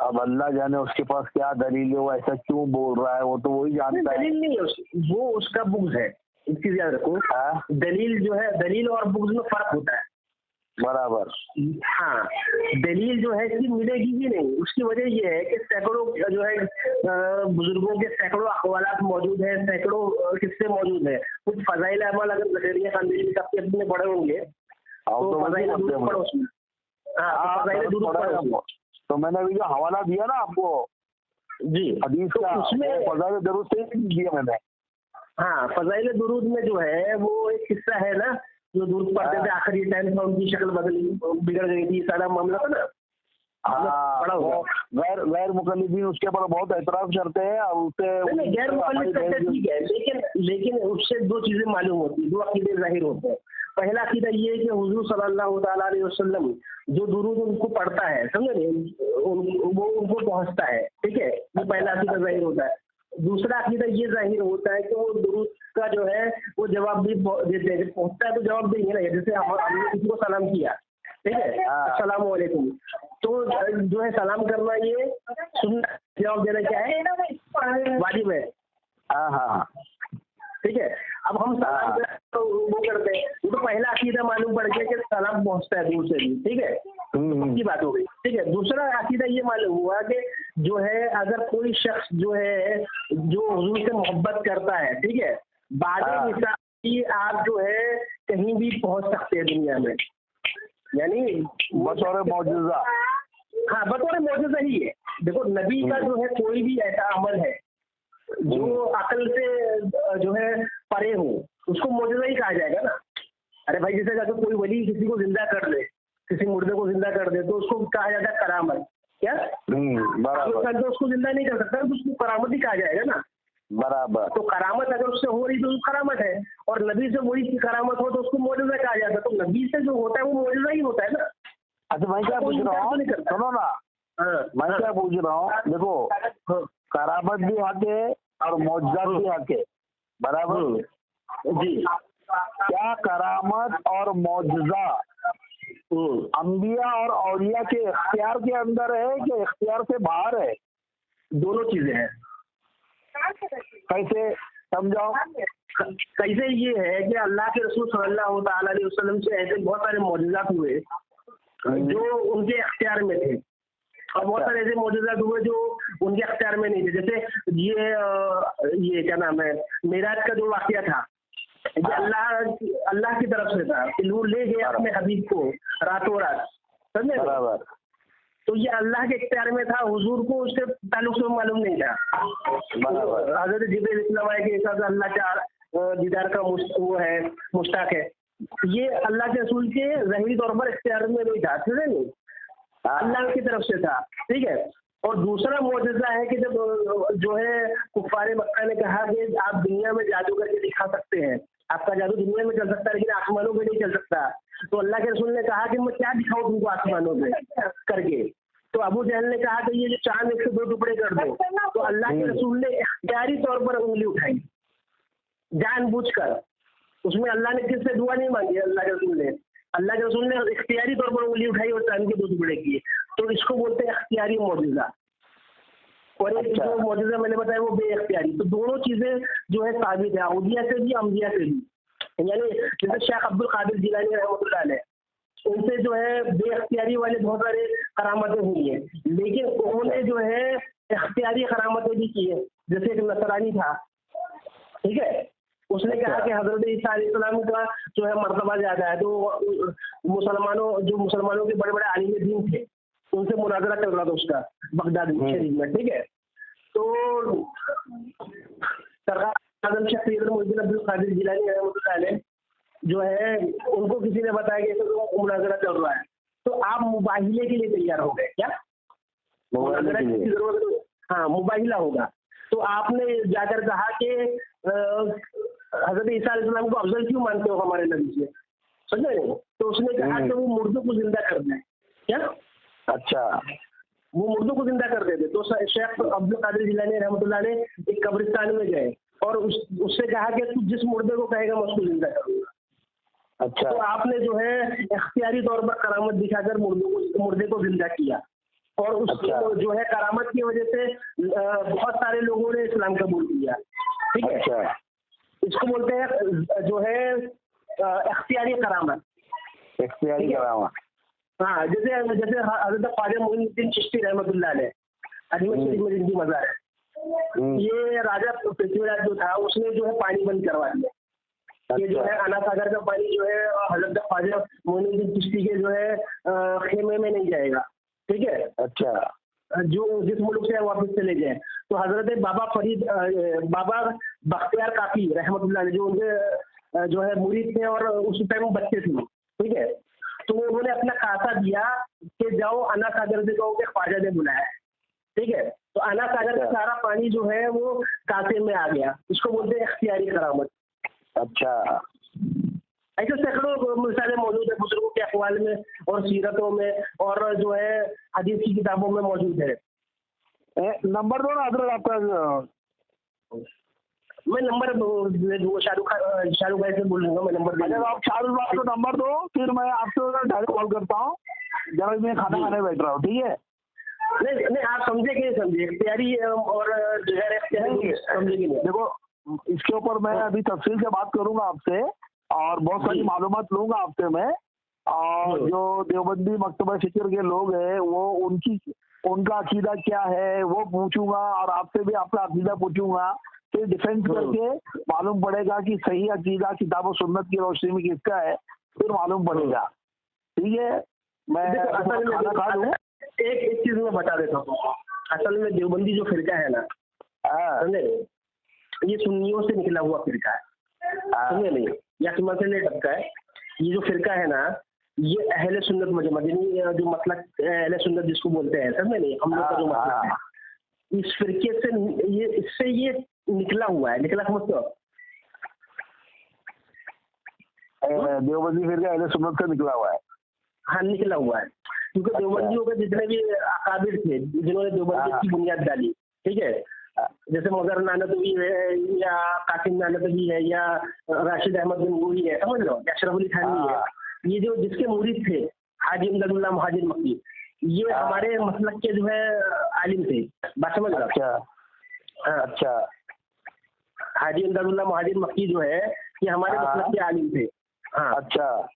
अब अल्लाह जाने उसके पास क्या दलील है, वो ऐसा क्यों बोल रहा है, वो तो वही जानता है।
दलील नहीं है, वो उसका बुग़्ज़ है, एक चीज याद रखो। दलील जो है, दलील और बुग़्ज़ में फर्क होता है।
बराबर।
हाँ, दलील जो है कि मिलेगी ही नहीं, उसकी वजह ये है कि सैकड़ों जो है बुजुर्गों के सैकड़ों अक़वालात मौजूद है, सैकड़ों किस्से मौजूद है। कुछ फ़ज़ाइल अमल अगर ज़करिया खानदेशी सबके अपने पढ़े होंगे तो फ़ज़ाइल दुरूद पढ़ो उसमें। हाँ, फ़ज़ाइल दुरूद पढ़ो।
तो मैंने अभी जो हवाला दिया ना आपको
जी
हदीस का,
उसमें
फ़ज़ाइल दुरूद से दिया मैंने। हाँ,
फ़ज़ाइल दुरूद में जो है वो एक किस्सा है ना, जो दूर पढ़ते थे, आखिरी टाइम में उनकी शक्ल बिगड़ गई थी, सारा मामला था ना।
गैर मुकल्लिदीन उसके ऊपर बहुत एतराज करते हैं और उससे
गैर मुकल्लिद करते ठीक है, लेकिन उससे दो चीजें मालूम होती है, दो अकीदे जाहिर होते हैं। पहला अकीदा ये है कि हुजूर सल्लल्लाहु अलैहि वसल्लम जो दुरूद उनको पढ़ता है, समझे, वो उनको पहुंचता है, ठीक है, ये पहला अकीदा जाहिर होता है। दूसरा अकीदा ये जाहिर होता है कि वो दुरूद का जो है वो जवाब भी देते हैं, पहुंचता है तो जवाब देंगे ना। जैसे हमने किसी को सलाम किया ठीक है, अस्सलाम वालेकुम। तो जो है सलाम करना ये सुन्नत, जवाब देना क्या है, वाजिब है।
हाँ हाँ
ठीक है, अब हम सलाम तो वो करते हैं, वो तो पहला अकीदा मालूम पड़ गया कि सलाम पहुंचता है दूर से भी। ठीक है, की बात हो गई। ठीक है, दूसरा अकीदा ये मालूम हुआ कि जो है अगर कोई शख्स जो है जो हुजूर से मोहब्बत करता है, ठीक है, बाद में कि आप जो है कहीं भी पहुंच सकते हैं दुनिया में, यानी
बतौर मौजूदा।
हाँ, बतौर मौजूदा ही है। देखो नबी का जो है कोई भी ऐसा अमल है जो अकल से जो है परे हो, उसको मौजूदा ही कहा जाएगा ना। अरे भाई, जैसे अगर कोई वली किसी को जिंदा कर दे, किसी मुर्दे को जिंदा कर दे, तो उसको कहा जाता है करामत। क्या
बराबर,
तो उसको जिंदा नहीं कर सकता, तो उसको करामत ही कहा जाएगा ना।
बराबर।
तो करामत अगर उससे हो रही तो करामत है, और नबी से वही करामत हो तो उसको मौजूदा कहा जाता है। तो नबी से जो होता है वो मौजूदा ही होता है ना।
अच्छा, मैं क्या पूछ रहा हूँ, सुनो ना, मैं क्या पूछ रहा हूँ, देखो करामत भी हक है और मौजूदात भी हक है, बराबर
जी।
क्या करामत और मौजूदा अंबिया और औलिया के इख्तियार के अंदर है कि इख्तियार से बाहर है?
दोनों चीजें हैं।
कैसे समझाओ?
कैसे ये है कि अल्लाह के रसूल सल्लल्लाहु ताला अलैहि वसल्लम से ऐसे बहुत सारे मौजूदात हुए जो उनके इख्तियार में थे, और बहुत सारे ऐसे मौजूदात हुए जो उनके अख्तियार में नहीं थे। जैसे ये क्या नाम है, मेराज का जो वाकया था, ये अल्लाह की तरफ से था कि वो ले गया अपने हबीब को रातों रात, समझे?
बराबर।
तो ये अल्लाह के इख्तियार में था, हुजूर को उससे ताल्लुक से मालूम नहीं था। हजरत जिब्रील इस्लाम आए कि ऐसा अल्लाह का दीदार का वो है, मुश्ताक है। ये अल्लाह के रसूल के ज़ाहिरी तौर पर इख्तियार में नहीं था, समझे नहीं, अल्लाह की तरफ से था। ठीक है, और दूसरा मौजूदा है कि जब जो है कुफारे मक्का ने कहा कि आप दुनिया में जादू करके दिखा सकते हैं, आपका जादू दुनिया में चल सकता है लेकिन आसमानों में नहीं चल सकता। तो अल्लाह के रसूल ने कहा कि मैं क्या दिखाऊं तुमको आसमानों में करके। तो अबू जहल ने कहा कि ये जो चांद 1 से 2 टुकड़े कर दो। तो अल्लाह के रसूल ने इख्तियारी तौर पर उंगली उठाई, जानबूझकर। उसमें अल्लाह ने किससे दुआ नहीं मांगी, अल्लाह के रसूल ने इख्तियारी तौर पर उंगली उठाई और चांद के 2 टुकड़े किए। तो इसको बोलते हैं इख्तियारी मौजूदा। और एक जो मौजूदा मैंने बताया वो बेइख्तियारी। तो दोनों चीजें जो है साबित है, औलिया से भी अम्बिया से भी। यानी जैसे शेख अब्दुल कादिर जिलानी रहमतुल्लाह अलैह, उनसे जो है बेइख्तियारी वाले बहुत सारे करामतें हुई हैं, लेकिन उन्होंने जो है इख्तियारी करामतें भी की है। जैसे एक नसरानी था, ठीक है, उसने कहा कि हजरत ईसा अलैहिस्सलाम का जो है मर्तबा ज्यादा है। तो मुसलमानों के बड़े बड़े आलिम दीन थे, उनसे मुनाजरा चल रहा था उसका बगदाद शरीफ में। ठीक है, तो सरकार शेख सैयद मोइनुद्दीन अब्दुल कादिर जिलानी रहमतुल्लाह अलैह जो है, उनको किसी ने बताया कि ऐसा मुनाजरा चल रहा है, तो आप मुबाहिले के लिए तैयार हो गए। क्या मुनाजरा की जरूरत? हाँ, मुबाहिला होगा। तो आपने जाकर कहा कि हजरत ईसा अलैहिस्सलाम को अफजल क्यों मानते हो हमारे नबी से, समझे? तो उसने कहा कि वो मुर्दों को जिंदा कर दें। क्या?
अच्छा,
वो मुर्दों को जिंदा कर देते। तो शेख अब्दुल कादिर जिलानी रहमतुल्लाह ने एक कब्रिस्तान में गए और उससे कहा कि तू जिस मुर्दे को कहेगा मैं उसको जिंदा करूंगा।
अच्छा।
तो आपने जो है इख्तियारी तौर पर करामत दिखाकर मुर्दे को जिंदा किया, और उसको जो है करामत की वजह से बहुत सारे लोगों ने इस्लाम कबूल किया। ठीक है,
अच्छा।
इसको बोलते हैं जो है इख्तियारी करामत।
इख्तियारी करामत,
हाँ, जैसे हज़रत ख्वाजा मोइनुद्दीन चिश्ती रहमतुल्लाह अलैह अजमेर शरीफ में जिनकी मज़ार है, ये राजा पृथ्वीराज जो था उसने जो है पानी बंद करवा दिया। ये जो है अना सागर का पानी जो है हज़रत ख्वाजा मोइनुद्दीन चिश्ती के जो है खेमे में नहीं जाएगा। ठीक है,
अच्छा,
जो जिस मुल्क से वापस चले जाए। तो हजरत बाबा बख्तियार काकी रहमतुल्लाह अलैह जो उनके जो है मुरीद थे और उस टाइम बच्चे थे। ठीक है, तो उन्होंने अपना कासा दिया कि जाओ अना सागर से कहो कि ख्वाजा ने बुलाया है। ठीक है, तो अना सागर का सारा पानी जो है वो कासे में आ गया। इसको बोलते हैं इख्तियारी करामत।
अच्छा,
ऐसे सैकड़ों मिसालें मौजूद है बुजुर्गों के अक़वाल में और सीरतों में और जो है हदीस की किताबों में मौजूद है।
नंबर दो ना हजरत आपका,
मैं नंबर दे दूंगा, शाहरुख भाई से बोल दूंगा, मैं नंबर दे
अगर
दूंगा।
आप शाहरुख भाई को नंबर दो, फिर मैं आपको डायरेक्ट कॉल करता हूँ जब मैं खाना खाने बैठ रहा हूँ, ठीक है?
नहीं नहीं, आप समझे कि नहीं समझे, तैयारी और जो है
नहीं,
समझे कि नहीं?
देखो इसके ऊपर मैं अभी तफसील से बात करूंगा आपसे और बहुत सारी
जी।
मालूमात लूंगा आपसे मैं। और जो देवबंदी मकतबा फिक्र के लोग हैं वो उनका अकीदा क्या है वो पूछूंगा और आपसे भी अपना अकीदा पूछूंगा, फिर डिफेंस करके मालूम पड़ेगा कि सही अकीदा किताब और सुन्नत की रोशनी में किसका है, फिर मालूम पड़ेगा, ठीक है? मैं
देखो, असल में
खाना खा लूँ।
एक चीज मैं बता देता हूँ। असल में देवबंदी जो फिरका है ना,
हाँ,
समझे, ये सुन्नियों से निकला हुआ फिरका है, समझे नहीं, या मसले टपका है। ये जो फिरका है ना, ये अहले सुन्नत मदनी जो मतलब अहले सुन्नत जिसको बोलते हैं, समझे नहीं, हम लोग का जो मतलब है, इस फिरके से ये निकला हुआ है, निकला समझते हो?
देवबंदी फिर अहले सुन्नत से निकला हुआ है।
हाँ, निकला हुआ है, क्योंकि देवबंदियों के जितने भी अकाबिर थे जिन्होंने देवबंदी की बुनियाद डाली, ठीक है, जैसे मगर नानतवी है या कासिम नानतवी है या राशिद अहमद गंगोही है, समझ लो, या अशरफ अली थानवी है, ये जो जिसके मुरीद थे हाजी इमदादुल्लाह मुहाजिर मक्की, ये हमारे मसलक के जो है आलिम थे, बात समझ लो।
अच्छा अच्छा।
हाजी इमदादुल्लाह मुहाजिर मक्की जो है ये हमारे मसलक के आलिम थे। हाँ
अच्छा।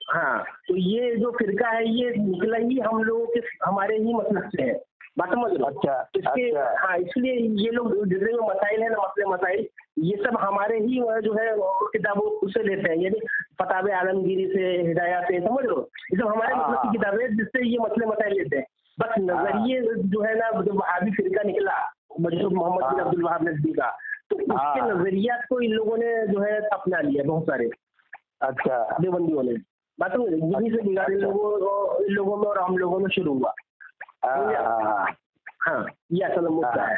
हाँ, तो ये जो फिरका है ये निकला ही हम लोगों के हमारे ही मसलक से है, बात समझ लो।
अच्छा
इसके
अच्छा।
हाँ, इसलिए ये लोग जितने भी मसाइल है ना, मसले मसाइल, ये सब हमारे ही जो है किताबों से लेते हैं, यानी फतावे आलमगीरी से, हिदाया से, समझ लो, ये सब हमारे मतलब की किताबें हैं जिससे ये मसले मसाइल लेते हैं। बस नजरिए जो है ना, जो वहाबी फिरका निकला जो मोहम्मद बिन अब्दुल वहाब नजदी का, तो उसके नजरियात को इन लोगों ने जो है अपना लिया बहुत सारे।
अच्छा।
देवबंदियों ने, बात समझ, यहीं से बिगाड़ इन लोगों में और हम लोगों में शुरू हुआ। हाँ, ये असल मुद्दा है।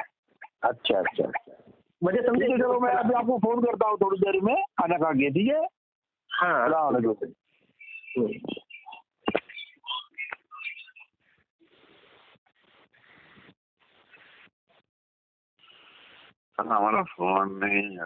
अच्छा अच्छा अच्छा,
वजह समझे?
चलो मैं अभी आपको फोन करता हूँ थोड़ी देर में खाना खा के, ठीक है?
हाँ,
हमारा फोन नहीं है।